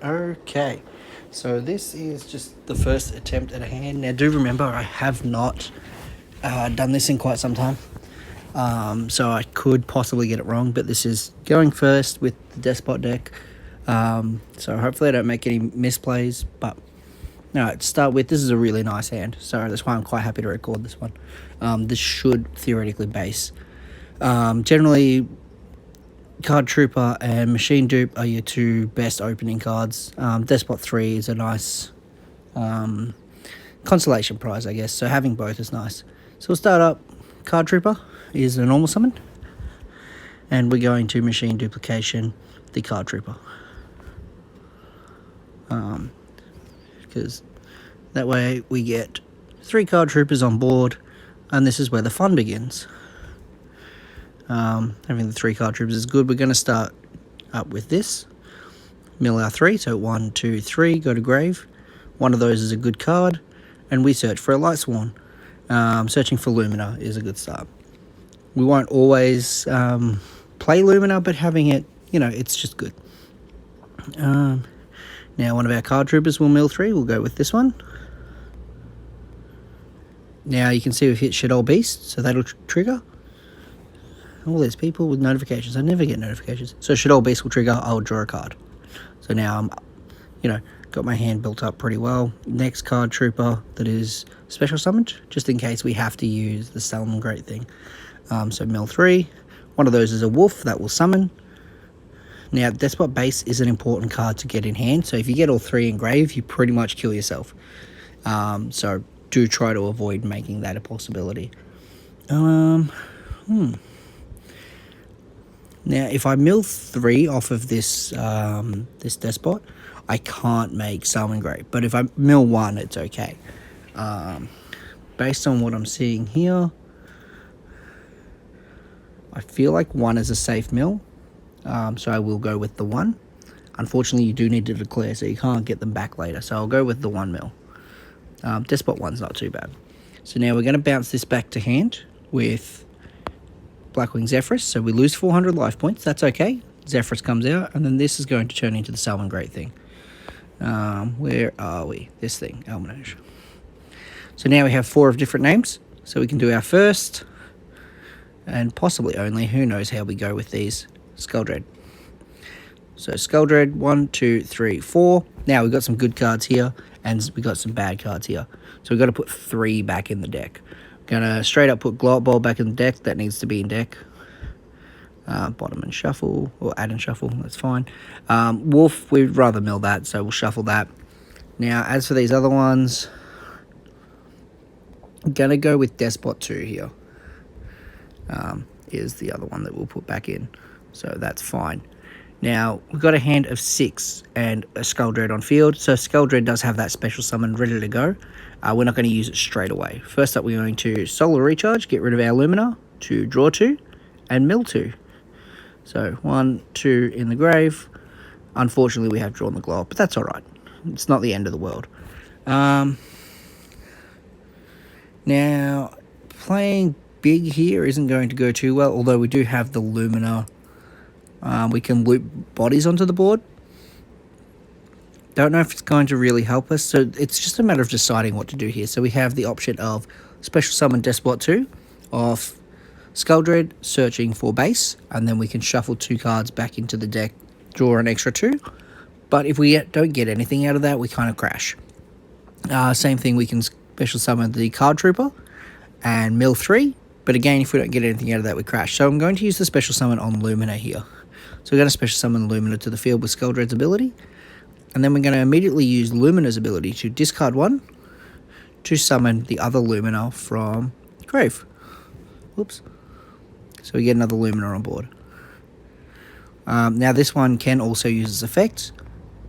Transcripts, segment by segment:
Okay, so this is just the first attempt at a hand. Now do remember I have not done this in quite some time, so I could possibly get it wrong, but this is going first with the Deskbot deck, so hopefully I don't make any misplays. But no, to start with, this is a really nice hand, so that's why I'm quite happy to record this one. This should theoretically base. Generally, Card Trooper and Machine Dupe are your two best opening cards. Despot 3 is a nice consolation prize, I guess, so having both is nice. So we'll start up. Card Trooper is a normal summon, and we're going to Machine Duplication the Card Trooper. Because that way we get 3 Card Troopers on board, and this is where the fun begins. Having the 3 Card Troopers is good. We're going to start up with this. Mill our 3, so 1, 2, 3, go to grave. One of those is a good card, and we search for a Light Sworn. Searching for Lumina is a good start. We won't always play Lumina, but having it, it's just good. Now one of our Card Troopers will mill 3, we'll go with this one. Now you can see we've hit Shit Old Beast, so that'll trigger. All these people with notifications. I never get notifications. So Shit Old Beast will trigger, I'll draw a card. So now I'm, got my hand built up pretty well. Next Card Trooper that is special summoned, just in case we have to use the Summon Great thing. So mill 3. One of those is a wolf that will summon. Now, Deskbot Base is an important card to get in hand, so if you get all 3 in grave, you pretty much kill yourself. So do try to avoid making that a possibility. Now, if I mill 3 off of this this Despot, I can't make Summon Great. But if I mill 1, it's okay. Based on what I'm seeing here, I feel like 1 is a safe mill. So I will go with the 1. Unfortunately, you do need to declare, so you can't get them back later. So I'll go with the 1 mill. Despot 1's not too bad. So now we're going to bounce this back to hand with Blackwing Zephyrus, so we lose 400 life points. That's okay. Zephyrus comes out, and then this is going to turn into the Summon Great thing. Where are we? This thing, Almanage. So now we have 4 of different names, so we can do our first, and possibly only, who knows how we go with these, Skulldread. So Skulldread, 1, 2, 3, 4. Now we've got some good cards here, and we've got some bad cards here. So we've got to put 3 back in the deck. Gonna straight up put Glot Ball back in the deck. That needs to be in deck. Bottom and shuffle, or add and shuffle, that's fine. Wolf, we'd rather mill that, so we'll shuffle that. Now, as for these other ones, I'm gonna go with Despot 2 here. Is the other one that we'll put back in, so that's fine. Now, we've got a hand of 6 and a Skulldread on field, so Skulldread does have that special summon ready to go. We're not going to use it straight away. First up, we're going to Solar Recharge, get rid of our Lumina, to draw 2, and mill 2. So 1, 2 in the grave. Unfortunately, we have drawn the glow up, but that's alright. It's not the end of the world. Now, playing big here isn't going to go too well, although we do have the Lumina. We can loop bodies onto the board. Don't know if it's going to really help us, so it's just a matter of deciding what to do here. So we have the option of Special Summon Despot 2 off Skulldread, searching for base, and then we can shuffle 2 cards back into the deck, draw an extra 2. But if we don't get anything out of that, we kind of crash. Same thing, we can Special Summon the Card Trooper and mill 3, but again, if we don't get anything out of that, we crash. So I'm going to use the Special Summon on Lumina here. So we're going to Special Summon Lumina to the field with Skulldread's ability. And then we're going to immediately use Lumina's ability to discard 1 to summon the other Lumina from grave. Whoops. So we get another Lumina on board. Now this one can also use its effect,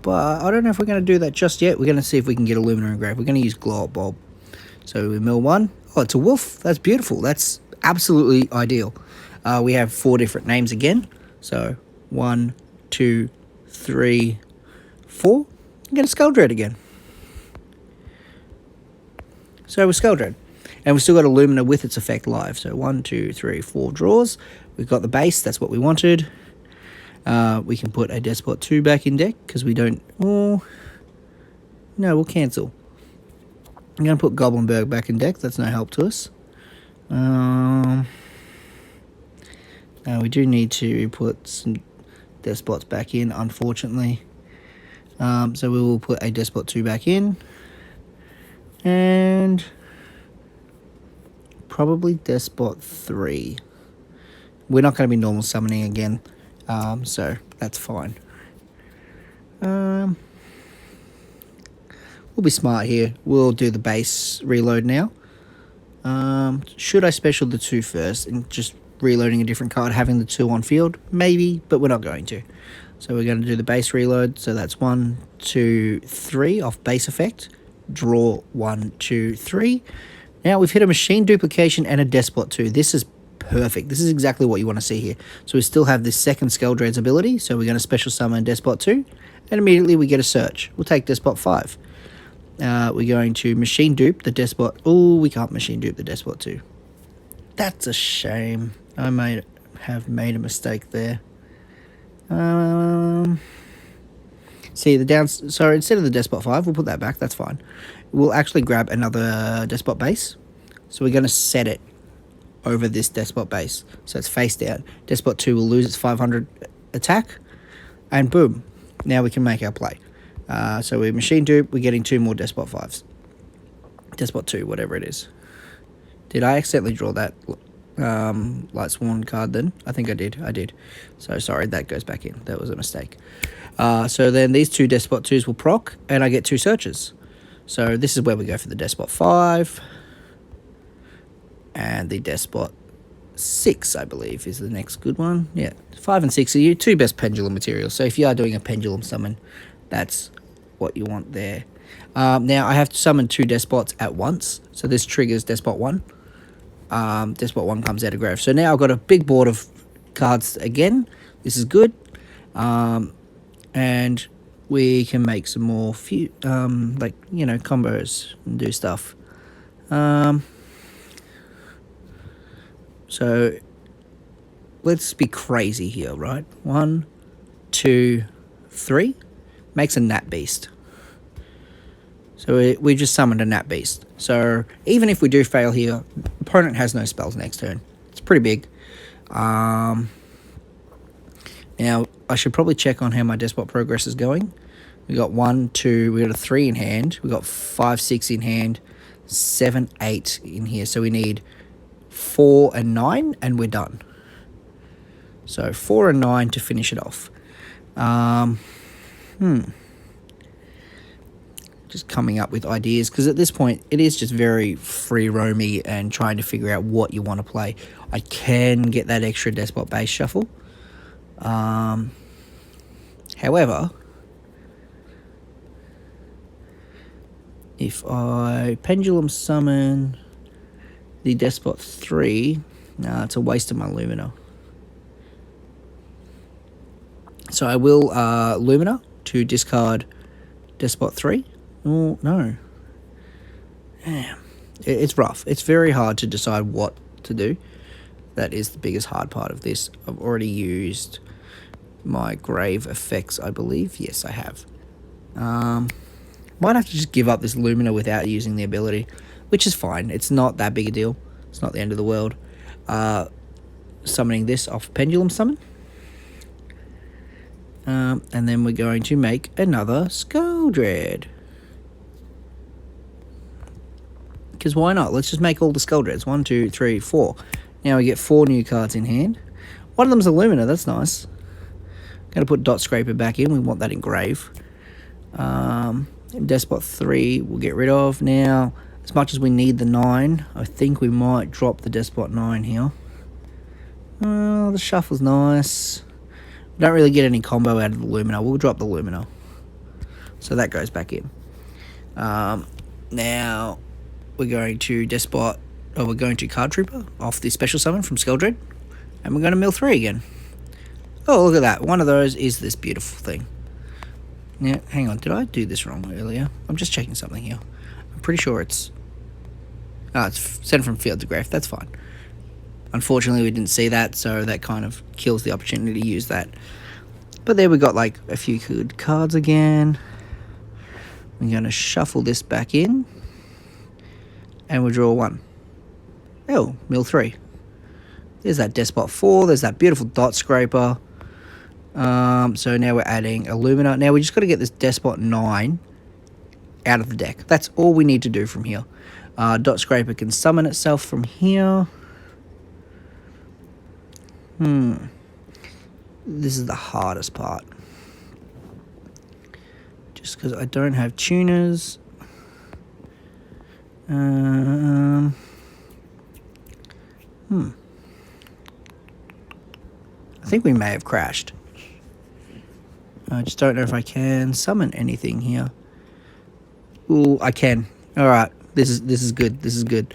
but I don't know if we're going to do that just yet. We're going to see if we can get a Lumina in grave. We're going to use Glow Up Bulb. So we mill 1. Oh, it's a wolf. That's beautiful. That's absolutely ideal. We have 4 different names again. So 1, 2, 3, 4. I'm going to Skulldread again. So we're Skulldread. And we've still got a Lumina with its effect live. So 1, 2, 3, 4 draws. We've got the base. That's what we wanted. We can put a Deskbot 2 back in deck because we don't... Oh, no, we'll cancel. I'm going to put Goblinberg back in deck. That's no help to us. We do need to put some Despots back in, unfortunately. So we will put a Deskbot 2 back in. And probably Deskbot 3. We're not going to be normal summoning again, so that's fine. We'll be smart here. We'll do the base reload now. Should I special the 2 first and just reloading a different card, having the 2 on field? Maybe, but we're not going to. So we're going to do the base reload. So that's 1, 2, 3 off base effect. Draw 1, 2, 3. Now we've hit a machine duplication and a Deskbot 2. This is perfect. This is exactly what you want to see here. So we still have this second Skeldred's ability. So we're going to special summon Deskbot 2. And immediately we get a search. We'll take Deskbot 5. We're going to machine dupe the Deskbot. Oh, we can't machine dupe the Deskbot 2. That's a shame. I might have made a mistake there. See the down. Sorry, instead of the Deskbot 5, we'll put that back. That's fine. We'll actually grab another Deskbot base. So we're going to set it over this Deskbot base. So it's face down. Deskbot 2 will lose its 500 attack. And boom. Now we can make our play. So we machine dupe. We're getting 2 more Deskbot 5s. Deskbot 2, whatever it is. Did I accidentally draw that Light Sworn card then? I think I did. So sorry, that goes back in. That was a mistake. So then these 2 Deskbot 2s will proc, and I get 2 searches. So this is where we go for the Deskbot 5. And the Deskbot 6, I believe, is the next good one. Yeah, 5 and 6 are your 2 best pendulum materials. So if you are doing a pendulum summon, that's what you want there. Now I have to summon 2 Despots at once. So this triggers Deskbot 1. Deskbot 1 comes out of grave. So now I've got a big board of cards again. This is good. And we can make some more combos and do stuff. So let's be crazy here, right? 1, 2, 3 makes a Nat Beast. So we just summoned a Nat Beast. So even if we do fail here, opponent has no spells next turn. It's pretty big. Now, I should probably check on how my Deskbot progress is going. We got 1, 2, we got a 3 in hand. We got 5, 6 in hand, 7, 8 in here. So we need 4 and 9, and we're done. So 4 and 9 to finish it off. Just coming up with ideas, because at this point it is just very free roamy and trying to figure out what you want to play. I can get that extra Deskbot base shuffle. However, if I pendulum summon the Deskbot 3, it's a waste of my Lumina. So I will Lumina to discard Deskbot 3. Oh, no. Damn. It's rough. It's very hard to decide what to do. That is the biggest hard part of this. I've already used my grave effects, I believe. Yes, I have. Might have to just give up this Lumina without using the ability, which is fine. It's not that big a deal. It's not the end of the world. Summoning this off Pendulum Summon. And then we're going to make another Skeldred. Because why not? Let's just make all the Skeldreds. 1, 2, 3, 4. Now we get 4 new cards in hand. One of them's a Lumina. That's nice. Going to put Dot Scraper back in. We want that in grave. Deskbot 3 we'll get rid of. Now, as much as we need the 9, I think we might drop the Deskbot 9 here. The shuffle's nice. We don't really get any combo out of the Lumina. We'll drop the Lumina. So that goes back in. Now, we're going to Deskbot, or we're going to Card Trooper off the special summon from Skeldred. And we're going to mill 3 again. Oh, look at that. One of those is this beautiful thing. Now, hang on. Did I do this wrong earlier? I'm just checking something here. I'm pretty sure it's sent from field to grave. That's fine. Unfortunately, we didn't see that, so that kind of kills the opportunity to use that. But there we got like a few good cards again. We're going to shuffle this back in. And we'll draw 1. Oh, mill 3. There's that Deskbot 4. There's that beautiful dot scraper. So now we're adding Illumina. Now we just got to get this Deskbot 9 out of the deck. That's all we need to do from here. Dot scraper can summon itself from here. This is the hardest part. Just because I don't have tuners. I think we may have crashed. I just don't know if I can summon anything here. Ooh, I can. All right, this is good. This is good.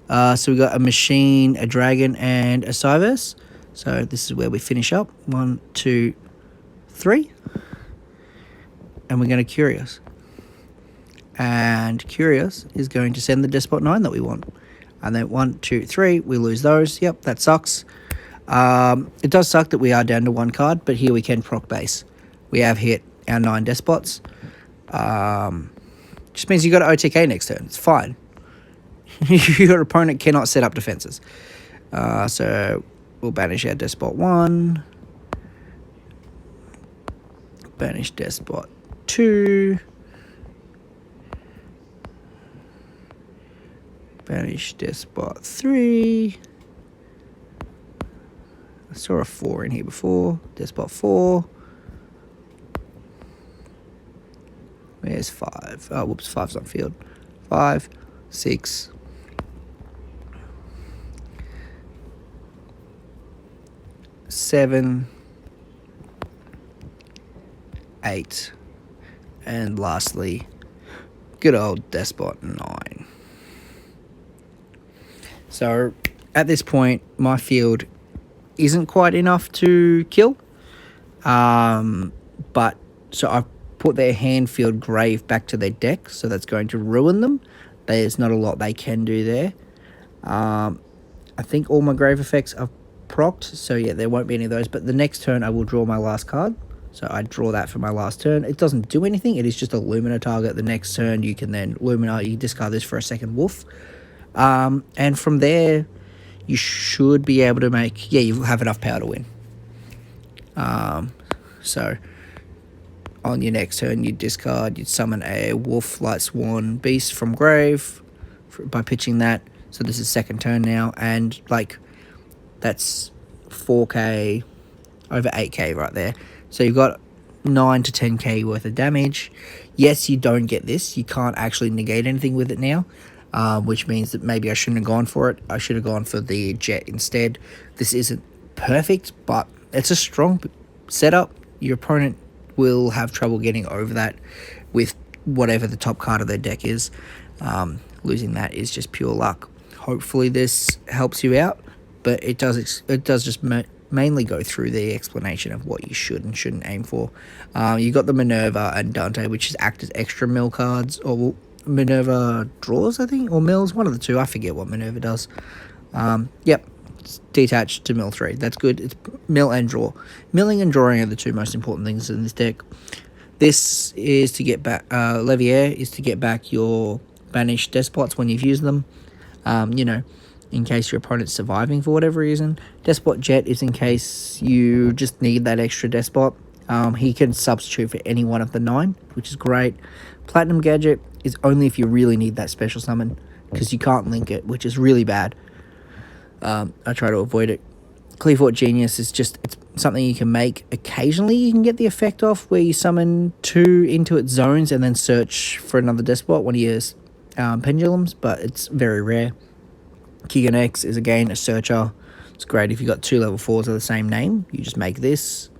So we got a machine, a dragon, and a Cyverse. So this is where we finish up. 1, 2, 3, and we're going to Curious. And Curious is going to send the Deskbot 9 that we want. And then 1, 2, 3, we lose those. Yep, that sucks. It does suck that we are down to 1 card, but here we can proc base. We have hit our 9 Despots. Just means you got to OTK next turn. It's fine. Your opponent cannot set up defenses. So we'll banish our Deskbot 1. Banish Deskbot 2. Banish Deskbot 3. I saw a 4 in here before. Deskbot 4. Where's 5? Oh, whoops, 5's on field. 5, 6. 7. 8. And lastly, good old Deskbot 9. So at this point, my field isn't quite enough to kill. But so I've put their hand field grave back to their deck, so that's going to ruin them. There's not a lot they can do there. I think all my grave effects are procced, so yeah, there won't be any of those. But the next turn, I will draw my last card. So I draw that for my last turn. It doesn't do anything. It is just a Lumina target. The next turn, you can then Lumina. You discard this for a second Wolf. And from there, you should be able to make... Yeah, you have enough power to win. So on your next turn, you'd discard. You'd summon a Wolf, Light Sworn, Beast from grave by pitching that. So this is second turn now. And, like, that's 4k over 8k right there. So you've got 9 to 10k worth of damage. Yes, you don't get this. You can't actually negate anything with it now, which means that maybe I shouldn't have gone for it. I should have gone for the Jet instead. This isn't perfect, but it's a strong setup. Your opponent will have trouble getting over that with whatever the top card of their deck is. Losing that is just pure luck. Hopefully this helps you out, but it does just mainly go through the explanation of what you should and shouldn't aim for. You got the Minerva and Dante, which is act as extra mill cards, or Minerva draws, I think, or mills, one of the two. I forget what Minerva does. Yep, it's detached to mill 3. That's good. It's mill and draw. Milling and drawing are the two most important things in this deck. This is to get back, Levier is to get back your banished Despots when you've used them. You know, in case your opponent's surviving for whatever reason. Deskbot Jet is in case you just need that extra Deskbot. He can substitute for any one of the 9, which is great. Platinum Gadget is only if you really need that special summon, because you can't link it, which is really bad. I try to avoid it. Clearfort Genius is just, it's something you can make. Occasionally you can get the effect off where you summon 2 into its zones and then search for another Deskbot, one of your pendulums, but it's very rare. Keegan X is again a searcher. It's great if you got 2 level 4s of the same name. You just make this.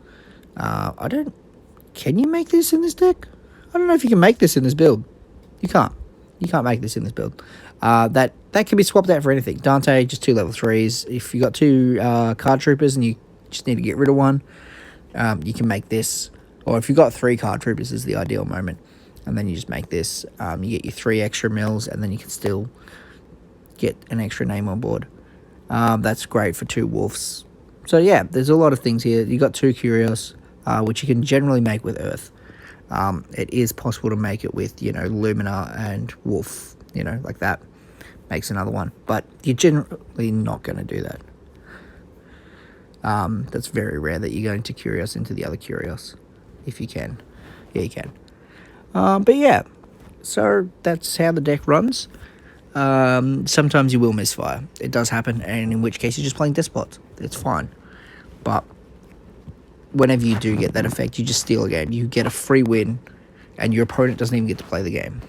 Can you make this in this deck? I don't know if you can make this in this build. You can't. You can't make this in this build. That can be swapped out for anything. Dante, just 2 level 3s. If you got 2 card troopers and you just need to get rid of one, you can make this. Or if you got 3 card troopers is the ideal moment. And then you just make this. You get your 3 extra mills, and then you can still get an extra name on board. That's great for 2 wolves. So yeah, there's a lot of things here. You got 2 Curious, which you can generally make with Earth. It is possible to make it with, Lumina and Wolf, like that. Makes another one. But you're generally not going to do that. That's very rare that you go into Curios into the other Curios, if you can. Yeah, you can. But yeah, so that's how the deck runs. Sometimes you will misfire. It does happen, and in which case you're just playing Deskbot. It's fine. But whenever you do get that effect, you just steal a game. You get a free win, and your opponent doesn't even get to play the game.